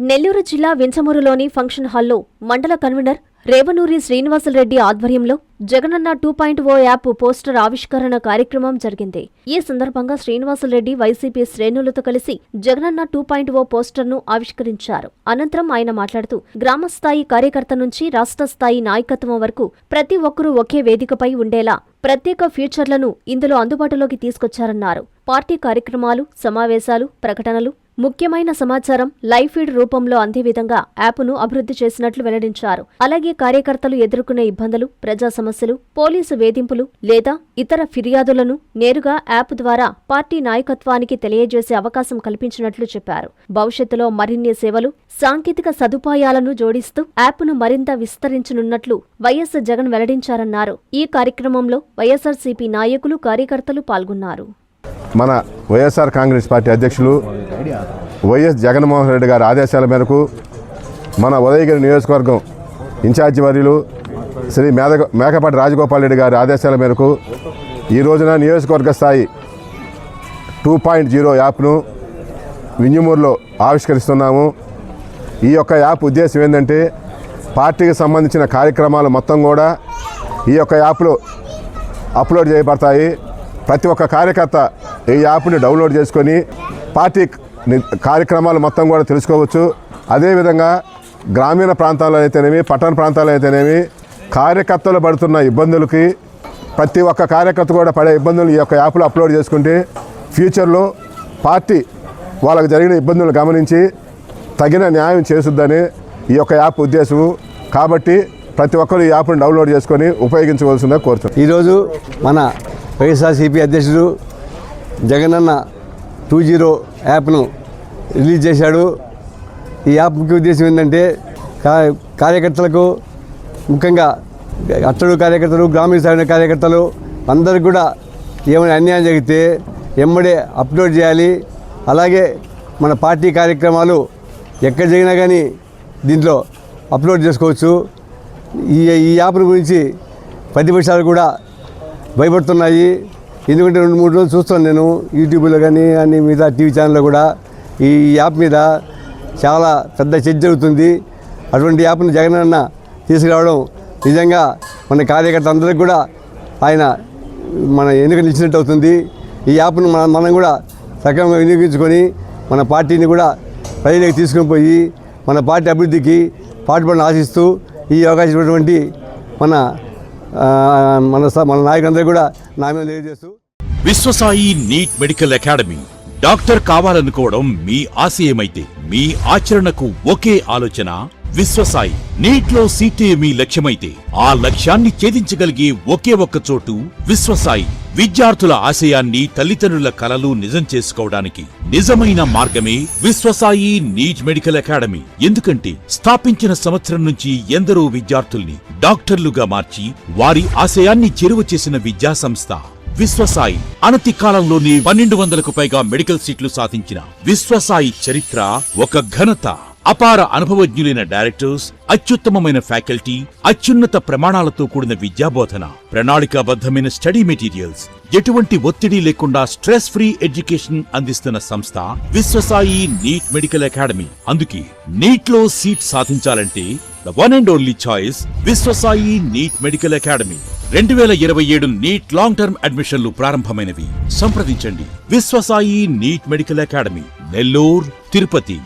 నెల్లూరు జిల్లా వించమూరులోని ఫంక్షన్ హాల్లో మండల కన్వీనర్ రేవనూరి శ్రీనివాసులరెడ్డి ఆధ్వర్యంలో జగనన్న 2.0 యాప్ పోస్టర్ ఆవిష్కరణ కార్యక్రమం జరిగింది. ఈ సందర్భంగా శ్రీనివాసులరెడ్డి వైసీపీ శ్రేణులతో కలిసి జగనన్న 2.0 పోస్టర్ను ఆవిష్కరించారు. అనంతరం ఆయన మాట్లాడుతూ గ్రామస్థాయి కార్యకర్త నుంచి రాష్ట్ర స్థాయి నాయకత్వం వరకు ప్రతి ఒక్కరూ ఒకే వేదికపై ఉండేలా ప్రత్యేక ఫీచర్లను ఇందులో అందుబాటులోకి తీసుకొచ్చారన్నారు. పార్టీ కార్యక్రమాలు, సమావేశాలు, ప్రకటనలు, ముఖ్యమైన సమాచారం లైవ్ ఫీడ్ రూపంలో అందే విధంగా యాప్ను అభివృద్ధి చేసినట్లు వెల్లడించారు. అలాగే కార్యకర్తలు ఎదుర్కొనే ఇబ్బందులు, ప్రజా సమస్యలు, పోలీసు వేధింపులు లేదా ఇతర ఫిర్యాదులను నేరుగా యాప్ ద్వారా పార్టీ నాయకత్వానికి తెలియజేసే అవకాశం కల్పించినట్లు చెప్పారు. భవిష్యత్తులో మరిన్ని సేవలు, సాంకేతిక సదుపాయాలను జోడిస్తూ యాప్ను మరింత విస్తరించనున్నట్లు వైఎస్ జగన్ వెల్లడించారన్నారు. ఈ కార్యక్రమంలో వైఎస్ఆర్సీపీ నాయకులు, కార్యకర్తలు పాల్గొన్నారు. మన వైఎస్ఆర్ కాంగ్రెస్ పార్టీ అధ్యక్షులు వైఎస్ జగన్మోహన్ రెడ్డి గారి ఆదేశాల మేరకు మన ఉదయగిరి నియోజకవర్గం ఇన్ఛార్జి వర్యులు శ్రీ మేకపాటి రాజగోపాల్ రెడ్డి గారి ఆదేశాల మేరకు ఈ రోజున నియోజకవర్గ స్థాయి 2.0 యాప్ను వింజమూరులో ఆవిష్కరిస్తున్నాము. ఈ యొక్క యాప్ ఉద్దేశం ఏంటంటే పార్టీకి సంబంధించిన కార్యక్రమాలు మొత్తం కూడా ఈ యొక్క యాప్లో అప్లోడ్ చేయబడతాయి. ప్రతి ఒక్క కార్యకర్త ఈ యాప్ని డౌన్లోడ్ చేసుకొని పార్టీ కార్యక్రమాలు మొత్తం కూడా తెలుసుకోవచ్చు. అదేవిధంగా గ్రామీణ ప్రాంతాల్లో అయితేనేమి, పట్టణ ప్రాంతాల్లో అయితేనేమి కార్యకర్తలు పడుతున్న ఇబ్బందులకి ప్రతి ఒక్క కార్యకర్త కూడా పడే ఇబ్బందులు ఈ యొక్క యాప్లో అప్లోడ్ చేసుకుంటే ఫ్యూచర్లో పార్టీ వాళ్ళకు జరిగిన ఇబ్బందులు గమనించి తగిన న్యాయం చేస్తుందని ఈ యొక్క యాప్ ఉద్దేశం. కాబట్టి ప్రతి ఒక్కరు ఈ యాప్ను డౌన్లోడ్ చేసుకొని ఉపయోగించవలసిందిగా కోరుతున్నాం. ఈరోజు మన వైఎస్ఆర్సీపీ అధ్యక్షుడు జగనన్న 2.0 యాప్ను రిలీజ్ చేశాడు. ఈ యాప్ ముఖ్య ఉద్దేశం ఏంటంటే కార్యకర్తలకు, ముఖ్యంగా అట్టడు కార్యకర్తలు, గ్రామీణ స్థాయి కార్యకర్తలు అందరికి కూడా ఏమైనా అన్యాయం జరిగితే ఎమ్మడే అప్లోడ్ చేయాలి. అలాగే మన పార్టీ కార్యక్రమాలు ఎక్కడ జరిగినా కానీ దీంట్లో అప్లోడ్ చేసుకోవచ్చు. ఈ యాప్ గురించి ప్రతిపక్షాలు కూడా భయపడుతున్నాయి. ఎందుకంటే 2-3 రోజులు చూస్తాను నేను యూట్యూబ్లో కానీ అన్ని మిగతా టీవీ ఛానల్లో కూడా ఈ యాప్ మీద చాలా పెద్ద చర్చ జరుగుతుంది. అటువంటి యాప్ను జగనన్న తీసుకురావడం నిజంగా మన కార్యకర్త అందరికి కూడా ఆయన మన ఎన్నికలు ఇచ్చినట్టు అవుతుంది. ఈ యాప్ను మనం కూడా సక్రమంగా వినియోగించుకొని మన పార్టీని కూడా ప్రజలకు తీసుకొని పోయి మన పార్టీ అభివృద్ధికి పాటుపడిన ఆశిస్తూ ఈ అవకాశం ఇచ్చినటువంటి మన నాయకులందరూ కూడా నా మీద తెలియజేస్తూ Viswasai NEET medical academy. Doctor కావాలనుకోవడం మీ ఆశయమైతే మీ ఆచరణకు ఒకే ఆలోచన విశ్వసాయి. నీట్లో సీటే మీ లక్ష్యమైతే ఆ లక్ష్యాన్ని ఛేదించగలిగే ఒకే ఒక్క చోటు విశ్వసాయి. విద్యార్థుల ఆశయాన్ని, తల్లిదండ్రుల కలలు నిజం చేసుకోవడానికి నిజమైన మార్గమే విశ్వసాయి నీట్ మెడికల్ అకాడమీ. ఎందుకంటే స్థాపించిన సంవత్సరం నుంచి ఎందరో విద్యార్థుల్ని డాక్టర్లుగా మార్చి వారి ఆశయాన్ని చేరువ చేసిన విద్యా సంస్థ విశ్వసాయి. అనతి కాలంలోనే 1200కు పైగా మెడికల్ సీట్లు సాధించిన విశ్వసాయి చరిత్ర ఒక ఘనత. అపార అనుభవజ్ఞులైన డైరెక్టర్స్, అత్యుత్తమమైన ఫ్యాకల్టీ, అత్యున్నత ప్రమాణాలతో కూడిన విద్యాబోధన, ప్రణాళికాబద్ధమైన స్టడీ మెటీరియల్స్, ఎటువంటి ఒత్తిడి లేకుండా స్ట్రెస్ ఫ్రీ ఎడ్యుకేషన్ అందిస్తున్న సంస్థ విశ్వసాయి నీట్ మెడికల్ అకాడమీ. అందుకే నీట్ లో సీట్ సాధించాలంటే the one and only choice Viswasai NEET medical academy. 2027 NEET long term అడ్మిషన్లు ప్రారంభమైనవి. సంప్రదించండి Viswasai NEET medical academy, Nellore, Tirupati.